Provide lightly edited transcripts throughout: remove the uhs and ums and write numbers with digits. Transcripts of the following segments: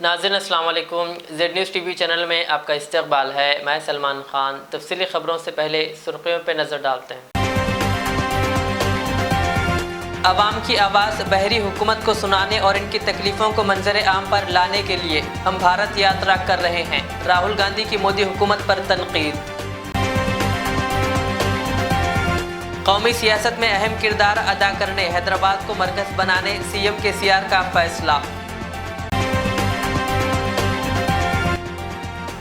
नाज़रीन अस्सलाम वालेकुम। ज़ेड न्यूज़ टीवी चैनल में आपका इस्तकबाल है। मैं सलमान ख़ान। तफसीली ख़बरों से पहले सुर्खियों पर नज़र डालते हैं। अवाम की आवाज़ बहरी हुकूमत को सुनाने और इनकी तकलीफ़ों को मंजर आम पर लाने के लिए हम भारत यात्रा कर रहे हैं। राहुल गांधी की मोदी हुकूमत पर तनकीद। कौमी सियासत में अहम किरदार अदा करने हैदराबाद को मरकज़ बनाने CM KCR का फैसला।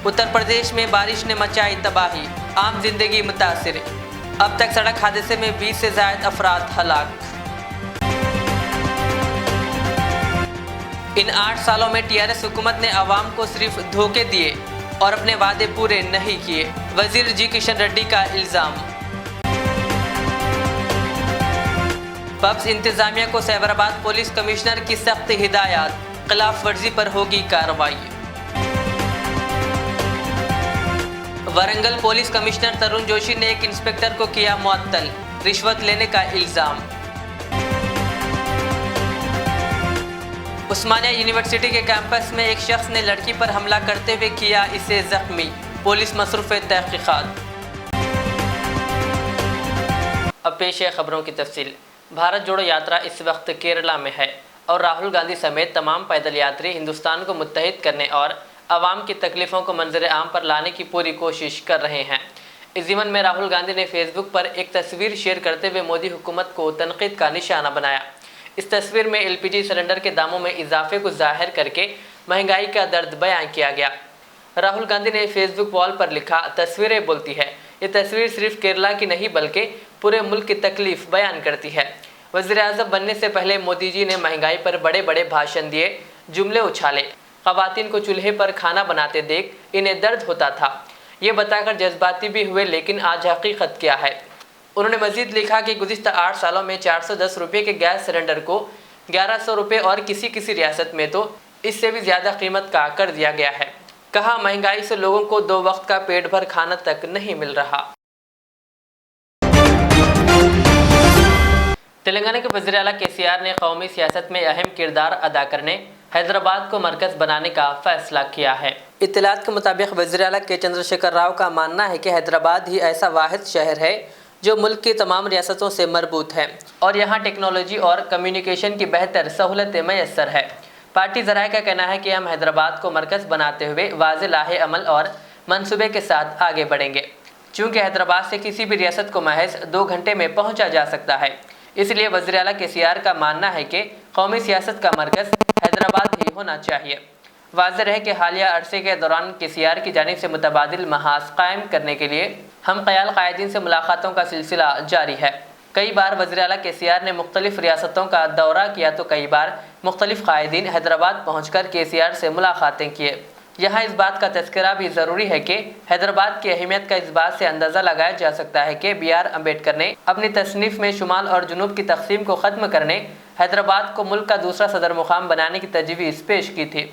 उत्तर प्रदेश में बारिश ने मचाई तबाही, आम जिंदगी मुतासिर। अब तक सड़क हादसे में 20 से ज़ायद अफराद हलाक। इन 8 सालों में TRS हुकूमत ने आवाम को सिर्फ धोखे दिए और अपने वादे पूरे नहीं किए, वजीर जी किशन रेड्डी का इल्ज़ाम। पब्स इंतजामिया को साइबराबाद पुलिस कमिश्नर की सख्त हिदायत, खिलाफ वर्जी पर होगी कार्रवाई। वारंगल पुलिस कमिश्नर तरुण जोशी ने एक इंस्पेक्टर को किया मुअत्तल, रिश्वत लेने का इल्ज़ाम। उस्मानिया यूनिवर्सिटी के कैंपस में एक शख्स ने लड़की पर हमला करते हुए किया इसे जख्मी, पुलिस मसरूफ़ तहकीक़ात। अब पेश है खबरों की तफसील। भारत जोड़ो यात्रा इस वक्त केरला में है और राहुल गांधी समेत तमाम पैदल यात्री हिंदुस्तान को मुत्तहिद करने और आवाम की तकलीफ़ों को मंजर आम पर लाने की पूरी कोशिश कर रहे हैं। इस ज़िमन में राहुल गांधी ने फेसबुक पर एक तस्वीर शेयर करते हुए मोदी हुकूमत को तनकीद का निशाना बनाया। इस तस्वीर में LPG सिलेंडर के दामों में इजाफे को जाहिर करके महंगाई का दर्द बयां किया गया। राहुल गांधी ने फेसबुक वॉल पर लिखा, तस्वीरें बोलती है। ये तस्वीर सिर्फ केरला की नहीं बल्कि पूरे मुल्क की तकलीफ़ बयान करती है। वज़ीर-ए-आज़म बनने से पहले मोदी जी ने महंगाई पर बड़े बड़े भाषण दिए, जुमले उछाले। ख़वातीन को चूल्हे पर खाना बनाते देख इन्हें दर्द होता था। ये बताकर जज्बाती भी हुए, लेकिन आज हकीकत क्या है। उन्होंने मज़ीद लिखा कि गुज़िश्ता 8 सालों में 410 रुपये के गैस सिलेंडर को 1100 रुपये और किसी किसी रियासत में तो इससे भी ज़्यादा कीमत का कर दिया गया है। कहा, महंगाई से लोगों को 2 वक्त का पेट भर खाना तक नहीं मिल रहा। तेलंगाना के वज़ीर आला KCR ने कौमी सियासत में अहम किरदार अदा करने हैदराबाद को मरकज़ बनाने का फैसला किया है। इत्तलात के मुताबिक वज़ीर आला के चंद्रशेखर राव का मानना है कि हैदराबाद ही ऐसा वाहिद शहर है जो मुल्क की तमाम रियासतों से मरबूत है और यहाँ टेक्नोलॉजी और कम्युनिकेशन की बेहतर सहूलतें मैसर है। पार्टी ज़राए का कहना है कि हम हैदराबाद को मरकज़ बनाते हुए वाज़े लाहे अमल और मनसूबे के साथ आगे बढ़ेंगे। चूँकि हैदराबाद से किसी भी रियासत को महज 2 घंटे में पहुँचा जा सकता है, इसलिए वज़ीर आला KCR का मानना है कि कौमी सियासत का मरकज़ हैदराबाद ही होना चाहिए। वाज़ेह है कि हालिया अरसे के दौरान KCR की जानिब से मुतबादिल महाज कायम करने के लिए हम क़याल कायदीन से मुलाकातों का सिलसिला जारी है। कई बार वज़ीर आला KCR ने मुख्तलिफ़ रियासतों का दौरा किया तो कई बार मुख्तलिफ़ कायदीन हैदराबाद पहुँच कर KCR से मुलाकातें किए। यहाँ इस बात का तज़किरा भी ज़रूरी है कि हैदराबाद की अहमियत का इस बात से अंदाज़ा लगाया जा सकता है कि BR अम्बेडकर ने अपनी तसनीफ़ में शुमाल और जुनूब की तक़सीम को ख़त्म करने हैदराबाद को मुल्क का दूसरा सदर मुकाम बनाने की तजवीज़ पेश की थी।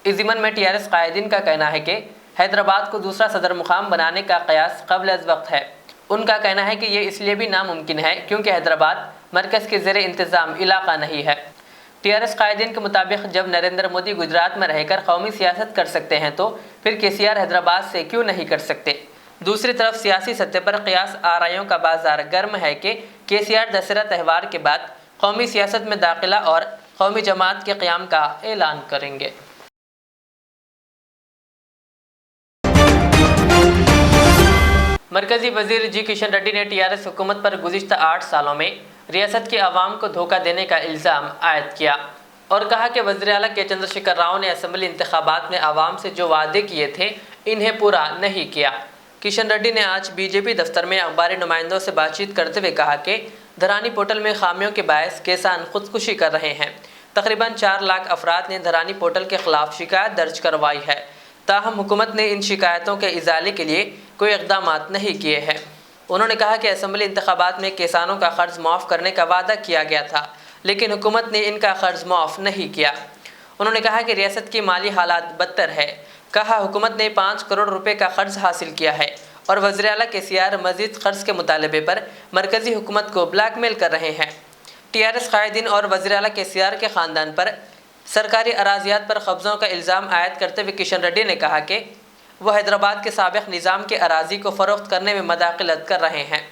इस ज़िमन में TRS कायदीन का कहना है कि हैदराबाद को दूसरा सदर मुकाम बनाने का क़यास क़ब्ल अज़ वक्त है। उनका कहना है कि ये इसलिए भी नामुमकिन है क्योंकि हैदराबाद मरकज़ के ज़ेर इंतज़ाम इलाक़ा नहीं है। TRS कायदीन के मुताबिक जब नरेंद्र मोदी गुजरात में रहकर कौमी सियासत कर सकते हैं तो फिर KCR हैदराबाद से क्यों नहीं कर सकते। दूसरी तरफ सियासी सतह पर क़यास आराइयों का बाजार गर्म है कि KCR दशहरा त्यौहार के बाद कौमी सियासत में दाखिला और कौमी जमात के क़याम का ऐलान करेंगे। मरकज़ी वज़ीर जी किशन रेड्डी ने TRS हुकूमत पर गुज़िश्ता 8 सालों में रियासत के अवाम को धोखा देने का इल्ज़ाम आयद किया और कहा कि वज़ीर आला के चंद्रशेखर राव ने असम्बली इंतखाबात में आवाम से जो वादे किए थे इन्हें पूरा नहीं किया। किशन रेड्डी ने आज BJP दफ्तर में अखबारी नुमाइंदों से बातचीत करते हुए कहा कि धरानी पोर्टल में खामियों के बायस किसान खुदकुशी कर रहे हैं। तकरीबन 4 लाख अफराद ने धरानी पोर्टल के ख़िलाफ़ शिकायत दर्ज करवाई है, ताहम हुकूमत ने इन शिकायतों के इजाले के लिए कोई इक़दाम नहीं किए हैं। उन्होंने कहा कि असम्बली इंतखाबात में किसानों का कर्ज माफ़ करने का वादा किया गया था, लेकिन हुकूमत ने इनका कर्ज माफ़ नहीं किया। उन्होंने कहा कि रियासत की माली हालात बदतर है। कहा, हुकूमत ने 5 करोड़ रुपए का कर्ज हासिल किया है और वज़ीर आला KCR मज़ीद कर्ज के मुतालबे पर मरकज़ी हुकूमत को ब्लैकमेल कर रहे हैं। TRS कायदीन और वज़ीर आला KCR के ख़ानदान पर सरकारी अराजियात पर कब्ज़ों का इल्ज़ाम आयद करते हुए किशन रेड्डी ने कहा कि वह हैदराबाद के साबिक़ निज़ाम के अराजी को फ़रोख्त करने में मदाखलत कर रहे हैं।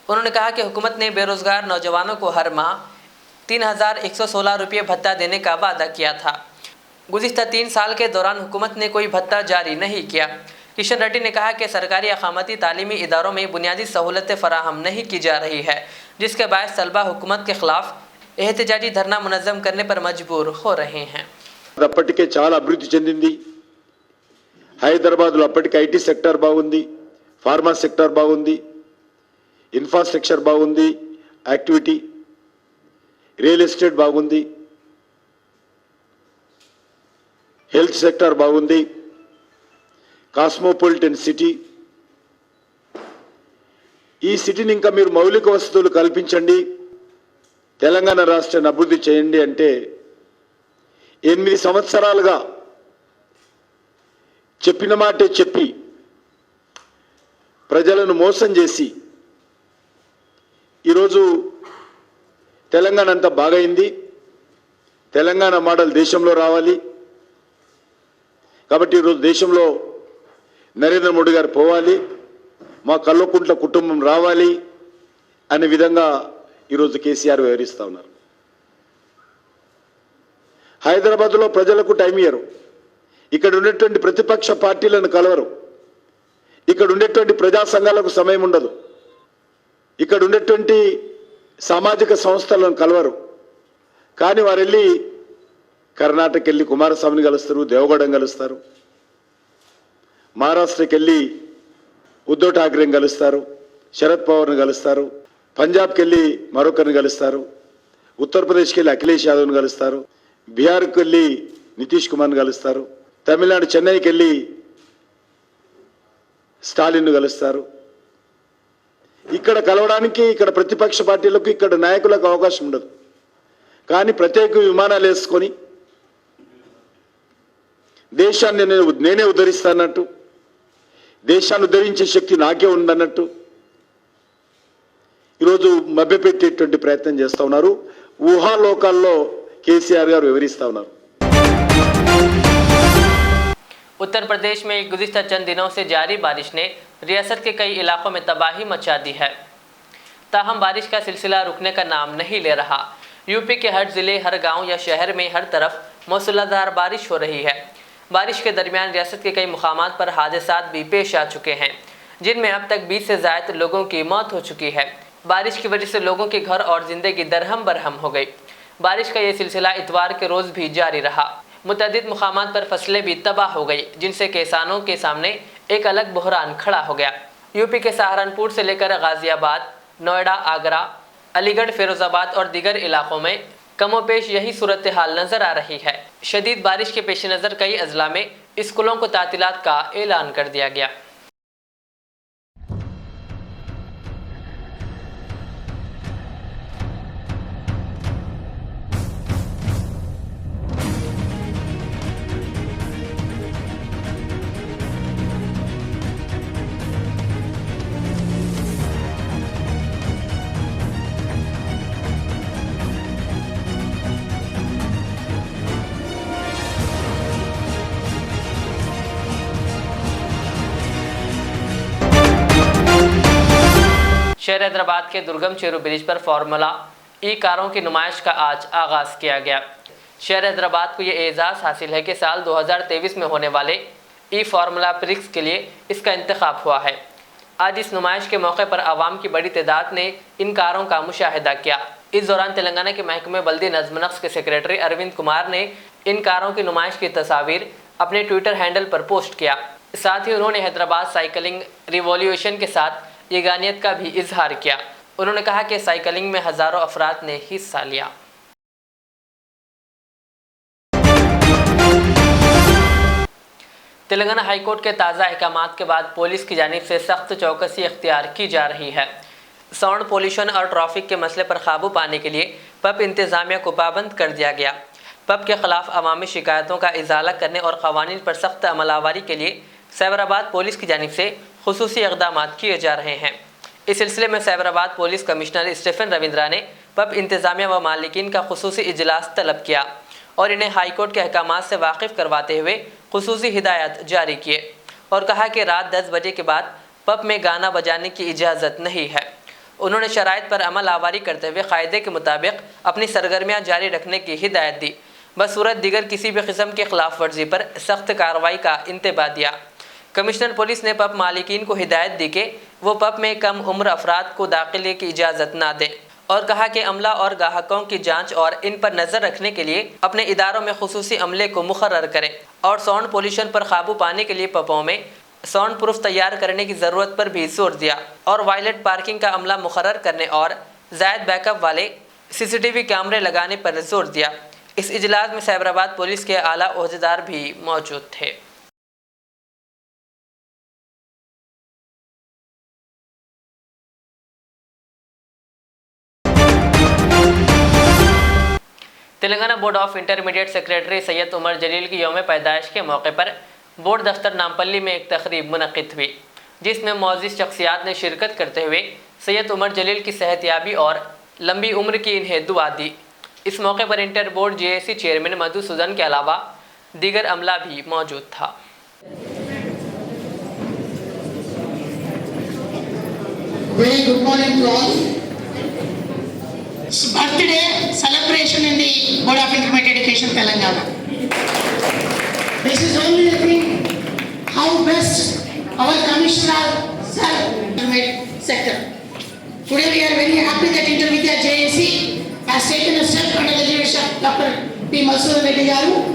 उन्होंने कहा कि हुकूमत ने बेरोज़गार नौजवानों को हर माह 3,116 रुपये भत्ता देने का वादा किया था। गुज़िश्ता 3 साल के दौरान हुकूमत ने कोई भत्ता जारी नहीं किया। किशन रेड्डी ने कहा कि सरकारी अक़ामती तालीमी इदारों में बुनियादी सहूलतें फराहम नहीं की जा रही है, जिसके बायस तलबा हुकूमत के खिलाफ एहतजाजी धरना मुनज़्ज़म करने पर मजबूर हो रहे हैं। అప్పటికే చాలా అభివృద్ధి చెందింది. హైదరాబాద్లో అప్పటికే ఐటీ సెక్టర్ బాగుంది, ఫార్మా సెక్టర్ బాగుంది, ఇన్ఫ్రాస్ట్రక్చర్ బాగుంది, యాక్టివిటీ రియల్ ఎస్టేట్ బాగుంది, హెల్త్ సెక్టర్ బాగుంది, కాస్మోపాలిటన్ సిటీ. ఈ సిటీని ఇంకా మీరు మౌలిక వసతులు కల్పించండి, తెలంగాణ రాష్ట్రాన్ని అభివృద్ధి చేయండి అంటే 8 సంవత్సరాలుగా చెప్పిన మాటే చెప్పి ప్రజలను మోసం చేసి ఈరోజు తెలంగాణ అంతా బాగైంది, తెలంగాణ మోడల్ దేశంలో రావాలి కాబట్టి ఈరోజు దేశంలో నరేంద్ర మోడీ గారు పోవాలి, మా కల్వకుంట్ల కుటుంబం రావాలి అనే విధంగా ఈరోజు కేసీఆర్ వివరిస్తూ ఉన్నారు. హైదరాబాద్లో ప్రజలకు టైం ఇయ్యరు, ఇక్కడ ఉండేటువంటి ప్రతిపక్ష పార్టీలను కలవరు, ఇక్కడ ఉండేటువంటి ప్రజా సంఘాలకు సమయం ఉండదు, ఇక్కడ ఉండేటువంటి సామాజిక సంస్థలను కలవరు. కానీ వారు వెళ్ళి కర్ణాటక వెళ్ళి కుమారస్వామిని కలుస్తారు, దేవగౌడని కలుస్తారు, మహారాష్ట్రకి వెళ్ళి ఉద్ధవ్ ఠాక్రేని కలుస్తారు, శరద్ పవార్ని కలుస్తారు, పంజాబ్కి వెళ్ళి మరొకరిని కలుస్తారు, ఉత్తరప్రదేశ్కి వెళ్ళి అఖిలేష్ యాదవ్ని కలుస్తారు, బీహార్కి వెళ్ళి నితీష్ కుమార్ని కలుస్తారు, తమిళనాడు చెన్నైకి వెళ్ళి స్టాలిన్ను కలుస్తారు. ఇక్కడ కలవడానికి ఇక్కడ ప్రతిపక్ష పార్టీలకు ఇక్కడ నాయకులకు అవకాశం ఉండదు. కానీ ప్రత్యేక విమానాలు వేసుకొని దేశాన్ని నేనే ఉద్ధరిస్తానట్టు, దేశాన్ని ఉద్ధరించే శక్తి నాకే ఉందన్నట్టు ఈరోజు మభ్యపెట్టేటువంటి ప్రయత్నం చేస్తూ ఉన్నారు. ఊహాలోకాల్లో కేసీఆర్ గారు వివరిస్తూ ఉన్నారు. उत्तर प्रदेश में गुज़िश्ता चंद दिनों से जारी बारिश ने रियासत के कई इलाकों में तबाही मचा दी है। ताहम बारिश का सिलसिला रुकने का नाम नहीं ले रहा। यूपी के हर ज़िले, हर गांव या शहर में हर तरफ मूसलाधार बारिश हो रही है। बारिश के दरमियान रियासत के कई मुकामात पर हादसात भी पेश आ चुके हैं, जिनमें अब तक 20 से ज़ायद लोगों की मौत हो चुकी है। बारिश की वजह से लोगों के घर और ज़िंदगी दरहम बरहम हो गई। बारिश का ये सिलसिला इतवार के रोज़ भी जारी रहा। मुतअद्दिद मुकामात पर फसलें भी तबाह हो गई, जिनसे किसानों के सामने एक अलग बहरान खड़ा हो गया। यूपी के सहारनपुर से लेकर गाज़ियाबाद, नोएडा, आगरा, अलीगढ़, फिरोज़ाबाद और दीगर इलाकों में कमोपेश यही सूरत हाल नज़र आ रही है। शदीद बारिश के पेश नज़र कई अजला में स्कूलों को तातीलात का ऐलान कर दिया गया। शहर हैदराबाद के दुर्गम चेरू ब्रिज पर फार्मूला ई कारों की नुमाइश का आज आगाज़ किया गया। शहर हैदराबाद को ये एजाज़ हासिल है कि साल 2023 में होने वाले ई फार्मूला प्रिक्स के लिए इसका इंतखाब हुआ है। आज इस नुमाइश के मौके पर आवाम की बड़ी तादाद ने इन कारों का मुशाहिदा किया। इस दौरान तेलंगाना के महकमे बल्दी नज़्म नक्श के सेक्रेटरी अरविंद कुमार ने इन कारों की नुमाइश की तस्वीर अपने ट्विटर हैंडल पर पोस्ट किया। साथ ही उन्होंने हैदराबाद साइकिलिंग रिवॉल्यूशन के साथ यगानियत का भी इजहार किया। उन्होंने कहा कि साइकिलिंग में हज़ारों अफराद ने हिस्सा लिया। तेलंगाना हाईकोर्ट के ताज़ा अहकामात के बाद पुलिस की जानिब से सख्त चौकसी इख्तियार की जा रही है। साउंड पोल्यूशन और ट्रैफिक के मसले पर काबू पाने के लिए पब इंतज़ामिया को पाबंद कर दिया गया। पब के खिलाफ अवामी शिकायतों का इजाला करने और क़वानीन पर सख्त अमलावरी के लिए साइबराबाद पुलिस की जानिब से खुसूसी इक़दाम किए जा रहे हैं। इस सिलसिले में Cyberabad police commissioner Stephen Ravindra ने पब इंतज़ामिया व मालिकीन का खुसूसी इजलास तलब किया और इन्हें हाईकोर्ट के अहकामात से वाकिफ करवाते हुए खुसूसी हिदायत जारी किए और कहा कि रात 10 बजे के बाद पब में गाना बजाने की इजाज़त नहीं है। उन्होंने शराइत पर अमल आवारी करते हुए कायदे के मुताबिक अपनी सरगर्मियाँ जारी रखने की हिदायत दी। बसूरत दीगर किसी भी किस्म की खिलाफ वर्जी पर सख्त कार्रवाई का इंतबाह दिया। कमिश्नर पुलिस ने पब मालिकीन को हिदायत दी कि वो पब में कम उम्र अफराद को दाखिले की इजाज़त ना दें और कहा कि अमला और गाहकों की जांच और इन पर नज़र रखने के लिए अपने इदारों में खुसूसी अमले को मुकर्रर करें और साउंड पोल्यूशन पर काबू पाने के लिए पबों में साउंड प्रूफ तैयार करने की ज़रूरत पर भी जोर दिया और वायलेट पार्किंग का अमला मुकर्रर करने और ज़ायद बैकअप वाले CCTV कैमरे लगाने पर जोर दिया। इस इजलास में साइबराबाद पुलिस के आला ओहदेदार भी मौजूद थे। Telangana board of intermediate secretary Syed Umar Jaleel की यौम पैदाइश के मौके पर बोर्ड दफ्तर नामपल्ली में एक तकरीब मुनक़िद हुई, जिसमें मौजूद शख्सियात ने शिरकत करते हुए सैयद उमर जलील की सेहतियाबी और लंबी उम्र की इन्हें दुआ दी। इस मौके पर inter board JAC chairman Madhusudan के अलावा दीगर अमला भी मौजूद था। Very good morning to all. It's birthday celebration in the Board of Intermediate Education, Telangana. This is only a thing how best our commissioner served intermediate sector. Today we are very happy that Intervidya JAC has taken a step under the leadership of Dr. P. Madhusudan Reddy Garu.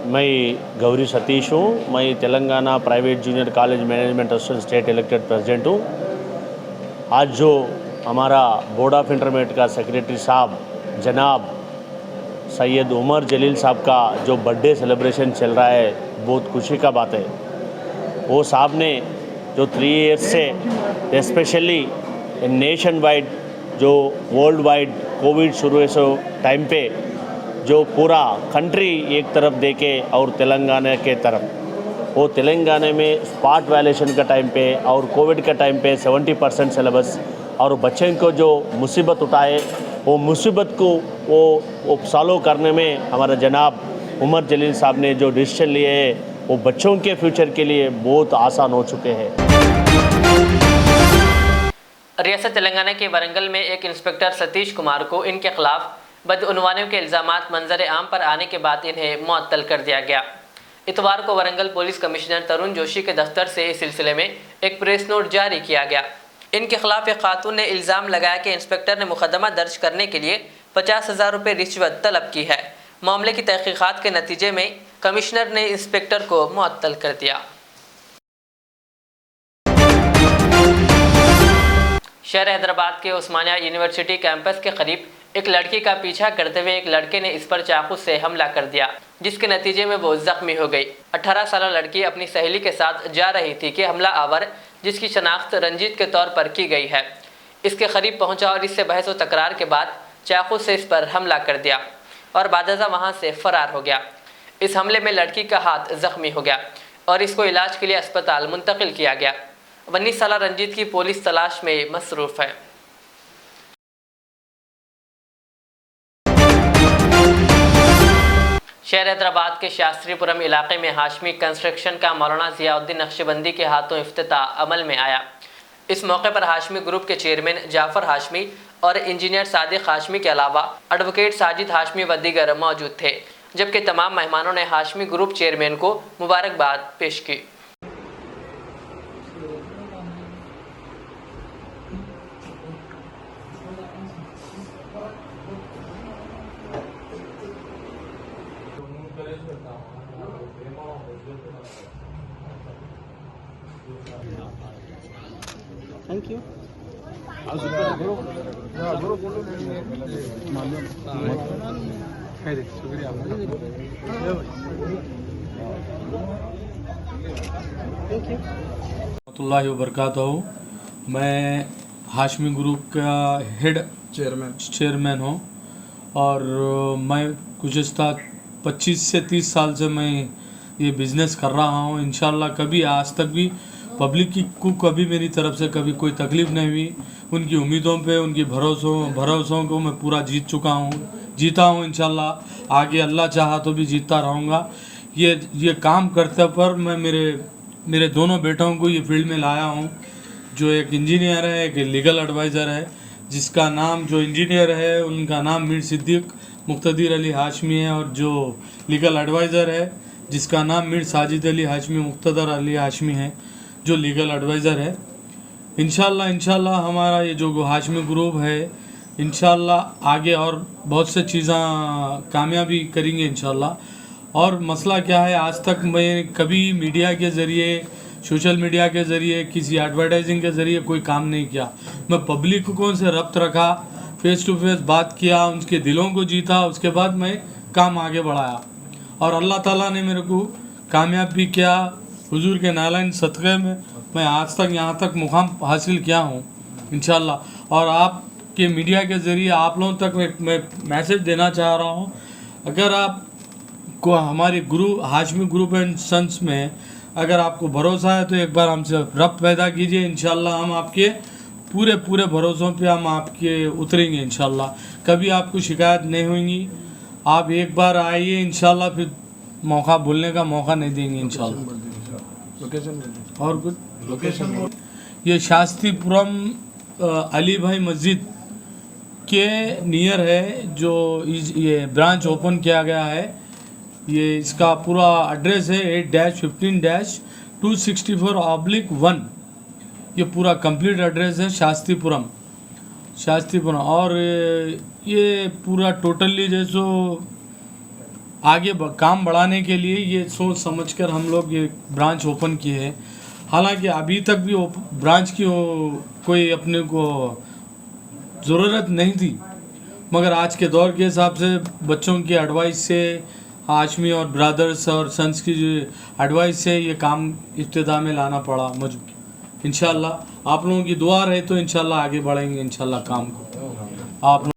मैं गौरी सतीश हूँ। मैं Telangana private junior college management association state elected president हूँ। आज जो हमारा board of intermediate का secretary साहब जनाब सैयद उमर जलील साहब का जो बर्थडे सेलिब्रेशन चल रहा है, बहुत खुशी का बात है। वो साहब ने जो 3 ईयर्स से स्पेशली नेशन वाइड जो वर्ल्ड वाइड कोविड शुरू हुए सो टाइम पे जो पूरा कंट्री एक तरफ देखे और तेलंगाना के तरफ, वो तेलंगाना में स्पॉट वायलेशन का टाइम पे और कोविड का टाइम पे 70% सिलेबस और बच्चों को जो मुसीबत उठाए, वो मुसीबत को वो सॉल्व करने में हमारा जनाब उमर जलील साहब ने जो डिसीजन लिए है, वो बच्चों के फ्यूचर के लिए बहुत आसान हो चुके हैं। रियासत तेलंगाना के वरंगल में एक इंस्पेक्टर सतीश कुमार को इनके खिलाफ बदउनवानियों के इल्ज़ामात मंजर आम पर आने के बाद इन्हें मुअत्तल कर दिया गया। इतवार को वरंगल पुलिस कमिश्नर तरुण जोशी के दफ्तर से इस सिलसिले में एक प्रेस नोट जारी किया गया। इनके खिलाफ एक खातून ने इल्ज़ाम लगाया कि इंस्पेक्टर ने मुकदमा दर्ज करने के लिए 50,000 रुपये रिश्वत तलब की है। मामले की तहकीकात के नतीजे में कमिश्नर ने इंस्पेक्टर को मुअत्तल कर दिया। शहर हैदराबाद के उस्मानिया यूनिवर्सिटी कैंपस के करीब एक लड़की का पीछा करते हुए एक लड़के ने इस पर चाकू से हमला कर दिया, जिसके नतीजे में वो जख्मी हो गई। 18 साल लड़की अपनी सहेली के साथ जा रही थी कि हमला आवर, जिसकी शनाख्त रंजीत के तौर पर की गई है, इसके करीब पहुंचा और इससे बहस व तकरार के बाद चाकू से इस पर हमला कर दिया और बादजा वहां से फरार हो गया। इस हमले में लड़की का हाथ जख्मी हो गया और इसको इलाज के लिए अस्पताल मुंतकिल किया गया। 19 साल रंजीत की पुलिस तलाश में मसरूफ़ है। शहर हैदराबाद के शास्त्रीपुरम इलाके में हाशमी कंस्ट्रक्शन का मौलाना ज़ियाउद्दीन नक्शबंदी के हाथों इफ्तिताह अमल में आया। इस मौके पर हाशमी ग्रुप के चेयरमैन जाफर हाशमी और इंजीनियर सादिक हाशमी के अलावा एडवोकेट साजिद हाशमी व दीगर मौजूद थे, जबकि तमाम मेहमानों ने हाशमी ग्रुप चेयरमैन को मुबारकबाद पेश की। Thank you. रहमतुल्लाहि व बरकातहू। मैं हाशमी ग्रुप का हेड चेयरमैन हूँ और मैं गुज़िस्ता 25 से 30 साल से मैं ये बिज़नेस कर रहा हूँ। इंशाल्लाह कभी आज तक भी पब्लिक को कभी मेरी तरफ से कभी कोई तकलीफ़ नहीं हुई। उनकी उम्मीदों पे उनकी भरोसों को मैं पूरा जीता हूँ इंशाल्लाह। आगे अल्लाह चाहा तो भी जीतता रहूँगा। ये काम करते पर मैं मेरे दोनों बेटों को ये फील्ड में लाया हूँ, जो एक इंजीनियर है, एक लीगल एडवाइज़र है, जिसका नाम जो इंजीनियर है उनका नाम मीर सिद्दीक मुक्तदीर अली हाशमी है, और जो लीगल एडवाइज़र है जिसका नाम मीर साजिद अली हाशमी मुक्तदर अली हाशमी है, जो लीगल एडवाइज़र है। इंशाल्लाह हमारा ये जो हाशमी ग्रुप है इंशाल्लाह आगे और बहुत से चीज़ें कामयाबी करेंगे इंशाल्लाह। और मसला क्या है, आज तक मैं कभी मीडिया के ज़रिए, सोशल मीडिया के ज़रिए, किसी एडवर्टाइजिंग के ज़रिए कोई काम नहीं किया। मैं पब्लिक को से रब्त रखा, फेस टू फेस बात किया, उनके दिलों को जीता, उसके बाद मैं काम आगे बढ़ाया और अल्लाह ताला ने मेरे को कामयाब भी किया। हुजूर के नालाइन सदक़े में मैं आज तक यहाँ तक मुकाम हासिल किया हूँ इंशाल्लाह। और आपके मीडिया के ज़रिए आप लोगों तक मैं मैसेज देना चाह रहा हूँ, अगर आप को हमारी हाशमी ग्रुप एंड सन्स में अगर आपको भरोसा है तो एक बार हमसे रब्त पैदा कीजिए। इंशाल्लाह हम आपके पूरे भरोसों पे हम आपके उतरेंगे इंशाल्लाह। कभी आपको शिकायत नहीं होगी। आप एक बार आइए इंशाल्लाह, फिर मौका भूलने का मौका नहीं देंगे इंशाल्लाह। लोकेशन और कुछ लोकेशन ये शास्त्रीपुरम अली भाई मस्जिद के नियर है, जो ये ब्रांच ओपन किया गया है। ये इसका पूरा एड्रेस है 8-15-264/1। ये पूरा कंप्लीट एड्रेस है शास्त्रीपुरम। और ये पूरा टोटली जैसो आगे काम बढ़ाने के लिए ये सोच समझकर हम लोग ये ब्रांच ओपन किए हैं। हालांकि अभी तक भी ब्रांच की कोई अपने को ज़रूरत नहीं थी, मगर आज के दौर के हिसाब से बच्चों की एडवाइस से, हाशमी और ब्रदर्स और सन्स की जो एडवाइस से ये काम इब्तिदा में लाना पड़ा मुझे। इंशाल्लाह आप लोगों की दुआ रहे तो इंशाल्लाह आगे बढ़ेंगे इंशाल्लाह काम को। आप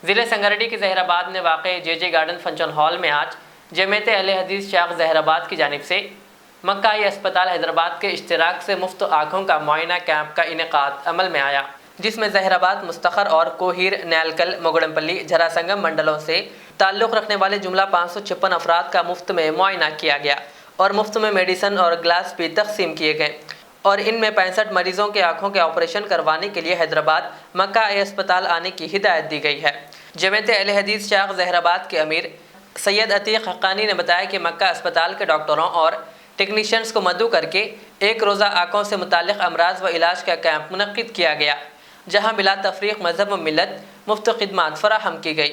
ज़िले संगारेड्डी के जहराबाद में वाक़ जे गार्डन फंक्शन हॉल में आज जमीयत अहले हदीस शाख जहराबाद की जानिब से मक्का अस्पताल हैदराबाद के इश्तराक से मुफ्त आँखों का मुआयना कैंप का इनेकाद अमल में आया, जिसमें जहराबाद, मुस्तखर और कोहिर, नैलकल, मोगड़मपल्ली, झरासंगम मंडलों से ताल्लुक़ रखने वाले जुमला 556 अफराद का मुफ्त में मुआयना किया गया और मुफ्त में मेडिसन और ग्लास भी तकसीम किए गए। और इनमें 65 मरीज़ों के आँखों के ऑपरेशन करवाने के लिए हैदराबाद मक्का अस्पताल आने की हिदायत दी गई है। जमीयत अहले हदीस शाख जहराबाद के अमीर सैयद अतीक हक्कानी ने बताया कि मक्का अस्पताल के डॉक्टरों और टेक्नीशियंस को मदऊ करके एक रोज़ा आँखों से मुताल्लिक़ अमराज व इलाज का कैंप मुनक्किद किया गया, जहाँ बिला तफरीक मज़हब व मिलत मुफ्त खिदमात फराहम की गई।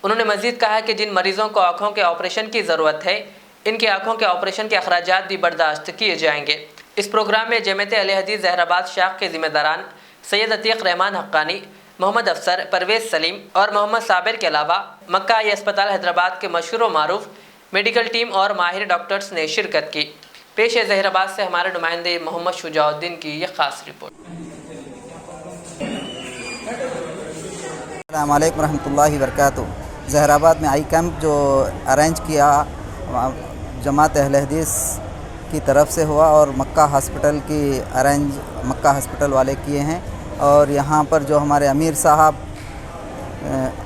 उन्होंने मज़ीद कहा कि जिन मरीज़ों को आँखों के ऑपरेशन की ज़रूरत है, इनकी आँखों के ऑपरेशन के अखराजात भी बर्दाश्त किए जाएंगे। इस प्रोग्राम में जमीयत अहले हदीस जहराबाद शाख के ज़िम्मेदारान सैयद अतीक रहमान हक्कानी, मोहम्मद अफसर, परवेज़ सलीम और मोहम्मद साबिर के अलावा मक्का अस्पताल हैदराबाद के मशहूर व मारूफ मेडिकल टीम और माहिर डॉक्टर्स ने शिरकत की। पेश है जहराबाद से हमारे नुमाइंदे मोहम्मद शुजाउद्दीन की यह खास रिपोर्ट। अस्सलाम वालेकुम रहमतुल्लाहि व बरकातुहू। जहराबाद में आई कैंप जो अरेंज किया जमात अहले हदीस की तरफ से हुआ और मक्का हॉस्पिटल की मक्का हॉस्पिटल वाले किए हैं। और यहाँ पर जो हमारे अमीर साहब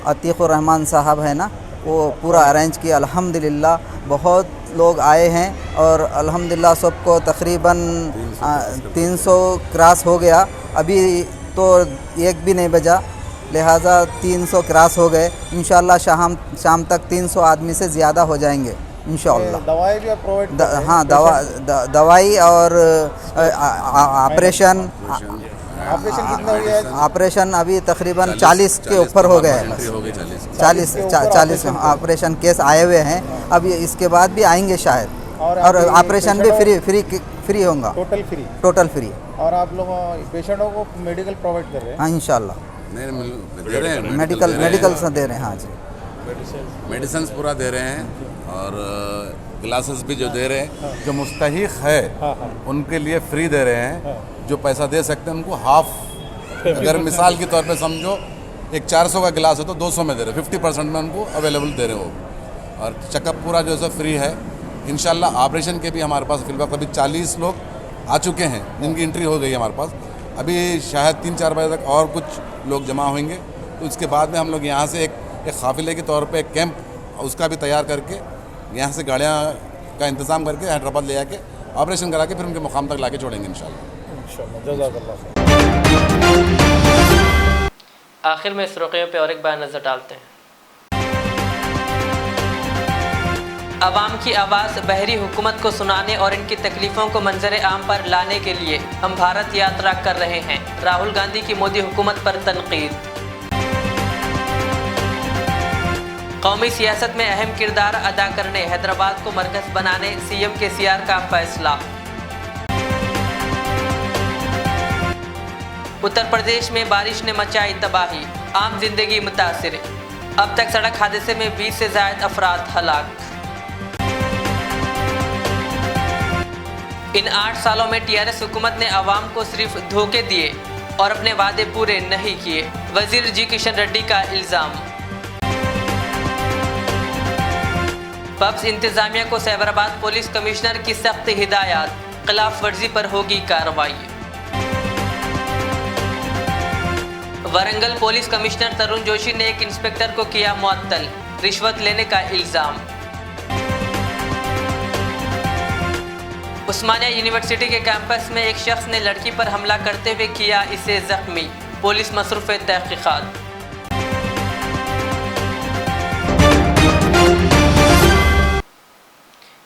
अतीक़ुर रहमान साहब है ना, वो पूरा अरेंज किया। अल्हम्दुलिल्लाह बहुत लोग आए हैं और अल्हम्दुलिल्लाह सबको तकरीबन 300 क्रॉस हो गया। अभी तो एक भी नहीं बजा, लिहाजा 300 क्रॉस हो गए। इंशाअल्लाह शाम तक 300 आदमी से ज़्यादा हो जाएंगे इंशाअल्लाह। दवाई भी प्रोवाइड हाँ, दवाई और ऑपरेशन कितना हो गया? ऑपरेशन अभी तकरीबन 40 के ऊपर हो गए हैं। 40 ऑपरेशन केस आए हुए हैं। अब इसके बाद भी आएंगे शायद। और और आपके ऑपरेशन भी फ्री होगा, टोटल फ्री। फ्री। और आप लोग पेशेंटों को मेडिकल प्रोवाइड कर रहे हैं? हाँ इंशाल्लाह दे रहे हैं, मेडिकल से दे रहे हैं। हाँ जी, मेडिसिन पूरा दे रहे हैं और ग्लासेस भी जो दे रहे हैं, जो मुस्तहिक है उनके लिए फ्री दे रहे हैं। जो पैसा दे सकते हैं उनको हाफ, अगर मिसाल के तौर पे समझो एक 400 का गिलास है तो 200 में दे रहे हैं, 50% में उनको अवेलेबल दे रहे हो। और चेकअप पूरा जो है फ्री है। इंशाल्लाह ऑपरेशन के भी हमारे पास फिलहाल अभी 40 लोग आ चुके हैं जिनकी एंट्री हो गई है हमारे पास। अभी शायद 3-4 बजे तक और कुछ लोग जमा होंगे, तो उसके बाद में हम लोग यहाँ से एक काफ़िले के तौर पे एक कैंप उसका भी तैयार करके यहाँ से गाड़ियाँ का इंतज़ाम करके हैदराबाद ले आके ऑपरेशन करा के फिर उनके मुकाम तक लाके छोड़ेंगे इंशाल्लाह। आखिर में इस रुक़ये पे और एक बार नज़र डालते हैं। अवाम की आवाज़ बहरी हुकूमत को सुनाने और इनकी तकलीफ़ों को मंजर आम पर लाने के लिए हम भारत यात्रा कर रहे हैं। राहुल गांधी की मोदी हुकूमत पर तनकीद। कौमी सियासत में अहम किरदार अदा करने हैदराबाद को मरकज़ बनाने CM KCR का फैसला। उत्तर प्रदेश में बारिश ने मचाई तबाही, आम जिंदगी मुतासिर। अब तक सड़क हादसे में 20 से ज़ायद अफराद हलाक। इन 8 सालों में TRS हुकूमत ने अवाम को सिर्फ धोखे दिए और अपने वादे पूरे नहीं किए। वजीर G किशन रेड्डी का इल्ज़ाम। पब्स इंतजामिया को साइबराबाद पुलिस कमिश्नर की सख्त हिदायत, खिलाफ वर्जी पर होगी कार्रवाई। वरंगल पुलिस कमिश्नर तरुण जोशी ने एक इंस्पेक्टर को किया मुअत्तल, रिश्वत लेने का इल्ज़ाम। उस्मानिया यूनिवर्सिटी के कैंपस में एक शख्स ने लड़की पर हमला करते हुए किया इसे जख्मी, पुलिस मसरूफ़ तहक़ीक़ात।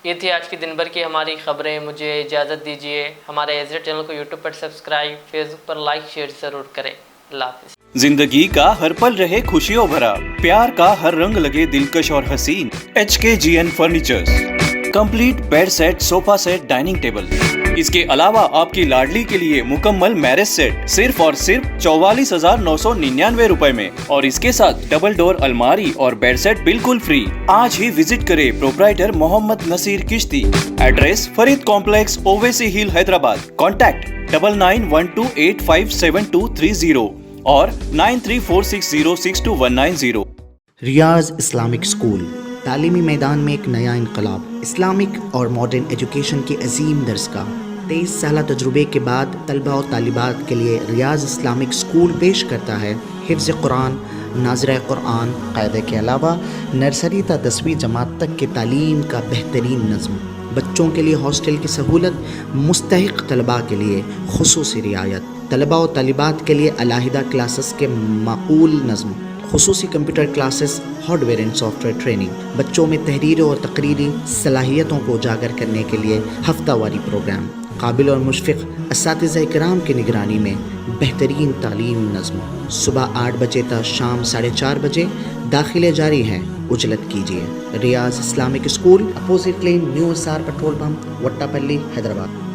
ये थी आज की दिन भर की हमारी खबरें। मुझे इजाज़त दीजिए। हमारे एज़ चैनल को यूट्यूब पर सब्सक्राइब, फेसबुक पर लाइक शेयर ज़रूर करें। अल्लाह हाफ़िज़। जिंदगी का हर पल रहे खुशियों भरा, प्यार का हर रंग लगे दिलकश और हसीन। HKGN furnitures, complete bed set, sofa set, dining table. इसके अलावा आपकी लाडली के लिए मुकम्मल मैरिज सेट सिर्फ और सिर्फ 44,999 रुपए में, और इसके साथ डबल डोर अलमारी और बेड सेट बिल्कुल फ्री। आज ही विजिट करें proprietor Mohammed Naseer Chishti. Address Farid complex, Owaisi hill, Hyderabad. Contact 9912857230 और 9346062190। रियाज इस्लामिक स्कूल, तालीमी मैदान में एक नया इनकलाब। इस्लामिक और मॉडर्न एजुकेशन की अजीम दरसगाह। 23 साल तजुर्बे के बाद तलबा और तालिबात के लिए रियाज इस्लामिक स्कूल पेश करता है हिफ्ज़ कुरान, नाज़िरा कुरान क़ायदे के अलावा नर्सरी ta 10वीं जमात तक की तालीम का बेहतरीन नज़्म। बच्चों के लिए हॉस्टल की सहूलत, मुस्तहिक़ तलबा के लिए खुसूसी रियायत। तलबा और तालिबात के लिए अलहदा क्लासेस के माकूल नज़्म, खुसूसी computer classes, hardware and software training. बच्चों में तहरीर और तकरीरी सलाहियतों को उजागर करने के लिए हफ्तावारी प्रोग्राम। काबिल और मुशफ़िक़ असातिज़ा इकराम की निगरानी में बेहतरीन तालीम नज़्म। सुबह 8 बजे तक शाम 4:30 बजे दाखिले जारी हैं, उजलत कीजिए। Riyaz Islamic school, opposite lane, new SR petrol pump, Vattepally, Hyderabad.